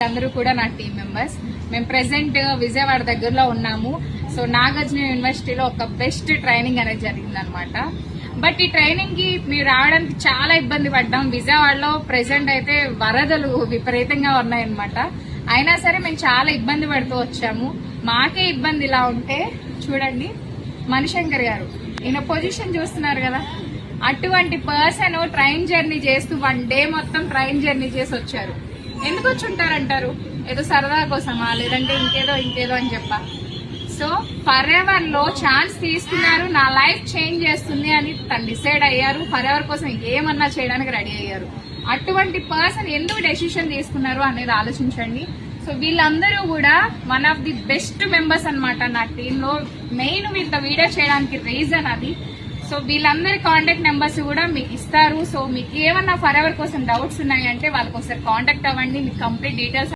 అందరూ కూడా నా టీమ్ మెంబర్స్. మేము ప్రెసెంట్ విజయవాడ దగ్గరలో ఉన్నాము. సో నాగార్జున యూనివర్సిటీలో ఒక బెస్ట్ ట్రైనింగ్ అనేది జరిగిందనమాట. బట్ ఈ ట్రైనింగ్ కి మీరు రావడానికి చాలా ఇబ్బంది పడ్డాం. విజయవాడలో ప్రెసెంట్ అయితే వరదలు విపరీతంగా ఉన్నాయన్నమాట. అయినా సరే మేము చాలా ఇబ్బంది పడుతూ వచ్చాము. మాకే ఇబ్బంది ఇలా ఉంటే చూడండి, మణిశంకర్ గారు ఈయన పొజిషన్ చూస్తున్నారు కదా, అటువంటి పర్సన్ ట్రైన్ జర్నీ చేస్తూ 1 డే మొత్తం ట్రైన్ జర్నీ చేసి వచ్చారు. ఎందుకు వచ్చి ఉంటారంటారు? ఏదో సరదా కోసమా, లేదంటే ఇంకేదో అని చెప్పా. సో ఫర్ ఎవర్ లో ఛాన్స్ తీసుకున్నారు, నా లైఫ్ చేంజ్ చేస్తుంది అని తను డిసైడ్ అయ్యారు. ఫర్ ఎవర్ కోసం ఏమన్నా చేయడానికి రెడీ అయ్యారు. అటువంటి పర్సన్ ఎందుకు డెసిషన్ తీసుకున్నారు అనేది ఆలోచించండి. సో వీళ్ళందరూ కూడా one of the best members అనమాట నా టీమ్ లో. మెయిన్ వీళ్ళతో వీడియో చేయడానికి రీజన్ అది. సో వీళ్ళందరి కాంటాక్ట్ నెంబర్స్ కూడా మీకు ఇస్తారు. సో మీకు ఏమన్నా ఫర్ ఎవర్ కోసం డౌట్స్ ఉన్నాయంటే వాళ్ళకి ఒకసారి కాంటాక్ట్ అవ్వండి. మీకు కంప్లీట్ డీటెయిల్స్